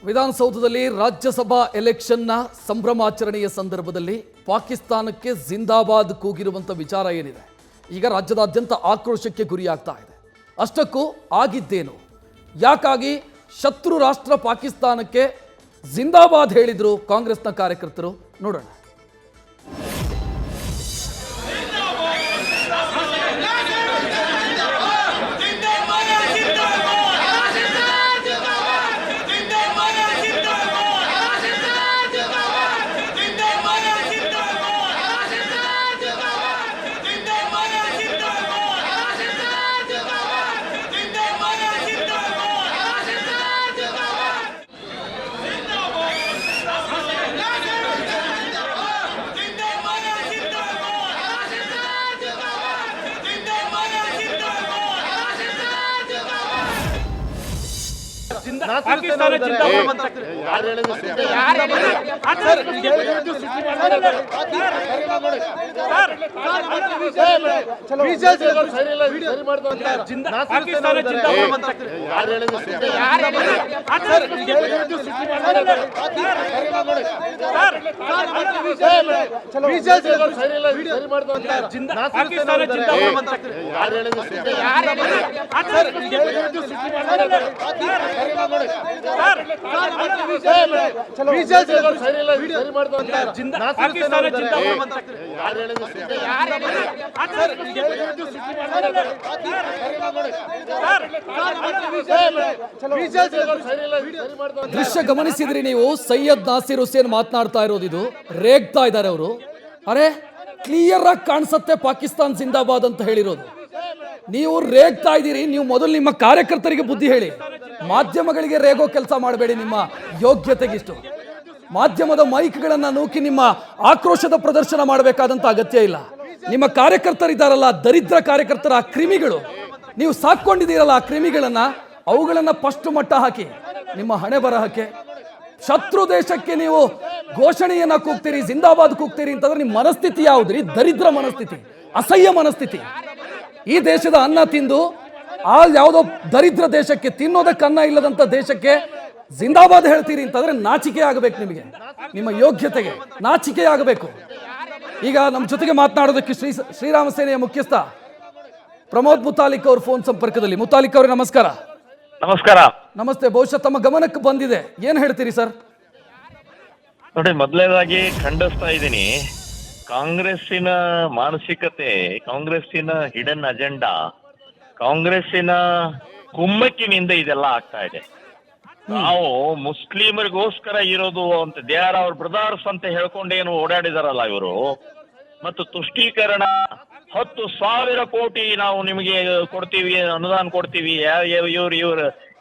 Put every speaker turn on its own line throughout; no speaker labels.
ವಿಧಾನಸೌಧದಲ್ಲಿ ರಾಜ್ಯಸಭಾ ಎಲೆಕ್ಷನ್ನ ಸಂಭ್ರಮಾಚರಣೆಯ ಸಂದರ್ಭದಲ್ಲಿ ಪಾಕಿಸ್ತಾನಕ್ಕೆ ಜಿಂದಾಬಾದ್ ಕೂಗಿರುವಂಥ ವಿಚಾರ ಏನಿದೆ ಈಗ ರಾಜ್ಯದಾದ್ಯಂತ ಆಕ್ರೋಶಕ್ಕೆ ಗುರಿಯಾಗ್ತಾ ಇದೆ. ಅಷ್ಟಕ್ಕೂ ಆಗಿದ್ದೇನು, ಯಾಕಾಗಿ ಶತ್ರು ರಾಷ್ಟ್ರ ಪಾಕಿಸ್ತಾನಕ್ಕೆ ಜಿಂದಾಬಾದ್ ಹೇಳಿದ್ರು ಕಾಂಗ್ರೆಸ್ನ ಕಾರ್ಯಕರ್ತರು, ನೋಡೋಣ.
ಪಾಕಿಸ್ತಾನ
ದೃಶ್ಯ ಗಮನಿಸಿದ್ರಿ ನೀವು? ಸೈಯದ್ ನಾಸಿರ್ ಹುಸೇನ್ ಮಾತನಾಡ್ತಾ ಇರೋದು, ರೇಗ್ತಾ ಇದ್ದಾರೆ ಅವರು. ಅರೆ ಕ್ಲಿಯರ್ ಆಗಿ ಕಾಣಿಸುತ್ತೆ ಪಾಕಿಸ್ತಾನ್ ಜಿಂದಾಬಾದ್ ಅಂತ ಹೇಳಿರೋದು. ನೀವು ರೇಗ್ತಾ ಇದ್ದೀರಿ. ನೀವು ಮೊದಲು ನಿಮ್ಮ ಕಾರ್ಯಕರ್ತರಿಗೆ ಬುದ್ಧಿ ಹೇಳಿ. ಮಾಧ್ಯಮಗಳಿಗೆ ರೇಗೋ ಕೆಲಸ ಮಾಡಬೇಡಿ. ನಿಮ್ಮ ಯೋಗ್ಯತೆಗಿಷ್ಟು ಮಾಧ್ಯಮದ ಮೈಕ್ಗಳನ್ನ ನೂಕಿ ನಿಮ್ಮ ಆಕ್ರೋಶದ ಪ್ರದರ್ಶನ ಮಾಡಬೇಕಾದಂತ ಅಗತ್ಯ ಇಲ್ಲ. ನಿಮ್ಮ ಕಾರ್ಯಕರ್ತರಿದ್ದಾರಲ್ಲ, ದರಿದ್ರ ಕಾರ್ಯಕರ್ತರ ಆ ಕ್ರಿಮಿಗಳು, ನೀವು ಸಾಕೊಂಡಿದ್ದೀರಲ್ಲ ಆ ಕ್ರಿಮಿಗಳನ್ನ, ಅವುಗಳನ್ನ ಫಸ್ಟ್ ಮಟ್ಟ ಹಾಕಿ. ನಿಮ್ಮ ಹಣೆ ಬರಹಕ್ಕೆ ಶತ್ರು ದೇಶಕ್ಕೆ ನೀವು ಘೋಷಣೆಯನ್ನ ಕೂಗ್ತೀರಿ, ಜಿಂದಾಬಾದ್ ಕೂಗ್ತೀರಿ ಅಂತಂದ್ರೆ ನಿಮ್ಮ ಮನಸ್ಥಿತಿ ಯಾವುದ್ರಿ? ದರಿದ್ರ ಮನಸ್ಥಿತಿ, ಅಸಹ್ಯ ಮನಸ್ಥಿತಿ. ಈ ದೇಶದ ಅನ್ನ ತಿಂದು ಆ ಯಾವುದೋ ದರಿದ್ರ ದೇಶಕ್ಕೆ, ತಿನ್ನೋದಕ್ಕೆ ಅನ್ನ ಇಲ್ಲದಂತ ದೇಶಕ್ಕೆ ಜಿಂದಾಬಾದ್ ಹೇಳ್ತೀರಿ ಅಂತಂದ್ರೆ ನಾಚಿಕೆ ಆಗಬೇಕು ನಿಮಗೆ. ನಿಮ್ಮ ಯೋಗ್ಯತೆಗೆ ನಾಚಿಕೆ ಆಗಬೇಕು. ಈಗ ನಮ್ಮ ಜೊತೆಗೆ ಮಾತನಾಡೋದಕ್ಕೆ ಶ್ರೀರಾಮ ಸೇನೆಯ ಮುಖ್ಯಸ್ಥ ಪ್ರಮೋದ್ ಮುತಾಲಿಕ್ ಅವರು ಫೋನ್ ಸಂಪರ್ಕದಲ್ಲಿ. ಮುತಾಲಿಕ್ ಅವರೇ ನಮಸ್ಕಾರ.
ನಮಸ್ಕಾರ.
ನಮಸ್ತೆ. ಬಹುಶಃ ತಮ್ಮ ಗಮನಕ್ಕೆ ಬಂದಿದೆ, ಏನ್ ಹೇಳ್ತೀರಿ ಸರ್?
ನೋಡಿ, ಮೊದಲನೇದಾಗಿ ಖಂಡಿಸ್ತಾ ಇದ್ದೀನಿ ಕಾಂಗ್ರೆಸ್ಸಿನ ಮಾನಸಿಕತೆ, ಕಾಂಗ್ರೆಸ್ಸಿನ ಹಿಡನ್ ಅಜೆಂಡಾ, ಕಾಂಗ್ರೆಸ್ಸಿನ ಕುಮ್ಮಕ್ಕಿನಿಂದ ಇದೆಲ್ಲ ಆಗ್ತಾ ಇದೆ. ನಾವು ಮುಸ್ಲಿಮರಿಗೋಸ್ಕರ ಇರೋದು ಅಂತ, ದೇ ಆರ್ ಅವರ್ ಬ್ರದರ್ಸ್ ಅಂತ ಹೇಳ್ಕೊಂಡೇನು ಓಡಾಡಿದಾರಲ್ಲ ಇವರು. ಮತ್ತು ತುಷ್ಟೀಕರಣ, 10,000 ಕೋಟಿ ನಾವು ನಿಮಗೆ ಕೊಡ್ತೀವಿ, ಅನುದಾನ ಕೊಡ್ತೀವಿ.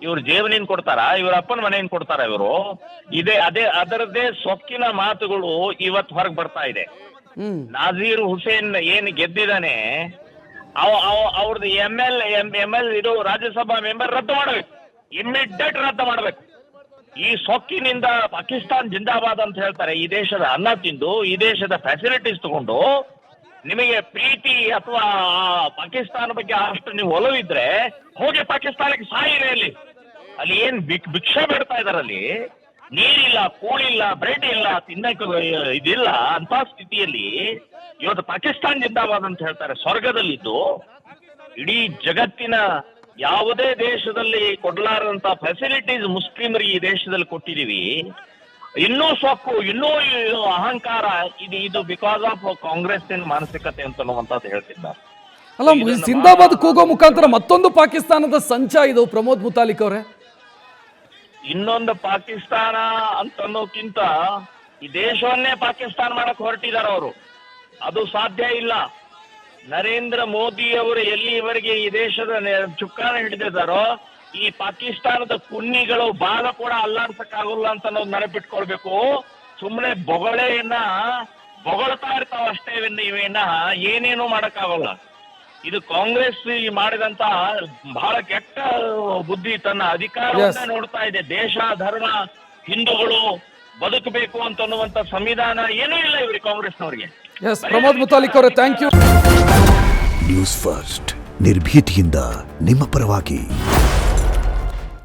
ಇವ್ರ ಜೇಬನಿಂದ ಕೊಡ್ತಾರ, ಇವ್ರ ಅಪ್ಪನ ಮನೆಯಿಂದ ಕೊಡ್ತಾರ ಇವರು. ಅದರದ್ದೇ ಸೊಕ್ಕಿನ ಮಾತುಗಳು ಇವತ್ತು ಹೊರಗೆ ಬರ್ತಾ ಇದೆ. ನಾಜೀರ್ ಹುಸೇನ್ ಏನ್ ಗೆದ್ದಿದ್ದಾನೆ, ಅವ್ರದ್ದು ಎಂ ಎಲ್ ಇದು ರಾಜ್ಯಸಭಾ ಮೆಂಬರ್ ರದ್ದು ಮಾಡಬೇಕು, ಇಮ್ಮಿಡಿಯೇಟ್ ರದ್ದು ಮಾಡಬೇಕು. ಈ ಸೊಕ್ಕಿನಿಂದ ಪಾಕಿಸ್ತಾನ್ ಜಿಂದಾಬಾದ್ ಅಂತ ಹೇಳ್ತಾರೆ. ಈ ದೇಶದ ಅನ್ನ ತಿಂದು, ಈ ದೇಶದ ಫೆಸಿಲಿಟೀಸ್ ತಗೊಂಡು, ನಿಮಗೆ ಪ್ರೀತಿ ಅಥವಾ ಪಾಕಿಸ್ತಾನ ಬಗ್ಗೆ ಅಷ್ಟು ನೀವು ಒಲವಿದ್ರೆ ಹೋಗಿ ಪಾಕಿಸ್ತಾನಕ್ಕೆ ಸಾಯಿರಿ. ಅಲ್ಲಿ ಏನ್ ಭಿಕ್ಷೆ ಬೇಡ್ತಾ ಇದಾರಲ್ಲಿ, ನೀರಿಲ್ಲ, ಕೂಳಿಲ್ಲ, ಬ್ರೆಡ್ ಇಲ್ಲ, ತಿನ್ನಕ್ಕೆ ಇದಿಲ್ಲ. ಅಂತ ಸ್ಥಿತಿಯಲ್ಲಿ ಇವತ್ತು ಪಾಕಿಸ್ತಾನ್ ಜಿಂದಾಬಾದ್ ಅಂತ ಹೇಳ್ತಾರೆ. ಸ್ವರ್ಗದಲ್ಲಿದ್ದು ಇಡೀ ಜಗತ್ತಿನ ಯಾವುದೇ ದೇಶದಲ್ಲಿ ಕೊಡ್ಲಾರಂತ ಫೆಸಿಲಿಟೀಸ್ ಮುಸ್ಲಿಮರಿಗೆ ಈ ದೇಶದಲ್ಲಿ ಕೊಟ್ಟಿದೀವಿ. ಇನ್ನೂ ಸೊಕ್ಕು, ಇನ್ನೂ ಅಹಂಕಾರ, ಇದು ಬಿಕಾಸ್ ಆಫ್ ಕಾಂಗ್ರೆಸ್ಸಿನ ಮಾನಸಿಕತೆ ಅಂತನ್ನುವಂಥದ್ದು ಹೇಳ್ತಿದ್ದಾರೆ.
ಅಲ್ಲ, ಜಿಂದಾಬಾದ್ ಕೂಗೋ ಮುಖಾಂತರ ಮತ್ತೊಂದು ಪಾಕಿಸ್ತಾನದ ಸಂಚ ಇದು ಪ್ರಮೋದ್ ಮುತಾಲಿಕ್ ಅವರೇ.
ಇನ್ನೊಂದು ಪಾಕಿಸ್ತಾನ ಅಂತನ್ನೋಕ್ಕಿಂತ ಈ ದೇಶವನ್ನೇ ಪಾಕಿಸ್ತಾನ ಮಾಡಕ್ ಹೊರಟಿದ್ದಾರೆ ಅವರು. ಅದು ಸಾಧ್ಯ ಇಲ್ಲ. ನರೇಂದ್ರ ಮೋದಿ ಅವರು ಎಲ್ಲಿವರೆಗೆ ಈ ದೇಶದ ಚುಕ್ಕಾನ ಹಿಡಿದಿದ್ದಾರೋ, ಈ ಪಾಕಿಸ್ತಾನದ ಕುನ್ನಿಗಳು ಬಾಲ ಕೂಡ ಅಲ್ಲಾಡ್ಸಕ್ಕಾಗಲ್ಲ ಅಂತ ನಾವು ನೆನಪಿಟ್ಕೊಳ್ಬೇಕು. ಸುಮ್ಮನೆ ಬೊಗಳ್ತಾ ಇರ್ತಾವ ಅಷ್ಟೇ, ಇವೇನ ಏನೇನು ಮಾಡಕ್ಕಾಗಲ್ಲ. ಇದು ಕಾಂಗ್ರೆಸ್ ಮಾಡಿದಂತ ಬಹಳ ಕೆಟ್ಟ ಬುದ್ಧಿ, ತನ್ನ ಅಧಿಕಾರವನ್ನ ನೋಡ್ತಾ ಇದೆ. ದೇಶ, ಧರ್ಮ, ಹಿಂದೂಗಳು ಬದುಕಬೇಕು ಅಂತನ್ನುವಂತ ಸಂವಿಧಾನ ಏನೂ ಇಲ್ಲ ಇವ್ರಿಗೆ, ಕಾಂಗ್ರೆಸ್ನವರಿಗೆ.
ಪ್ರಮೋದ್ ಮುತಾಲಿಕ್ ಅವರೇ, ಥ್ಯಾಂಕ್ ಯು.
ನ್ಯೂಸ್ ಫಸ್ಟ್, ನಿರ್ಭೀತಿಯಿಂದ ನಿಮ್ಮ ಪರವಾಗಿ.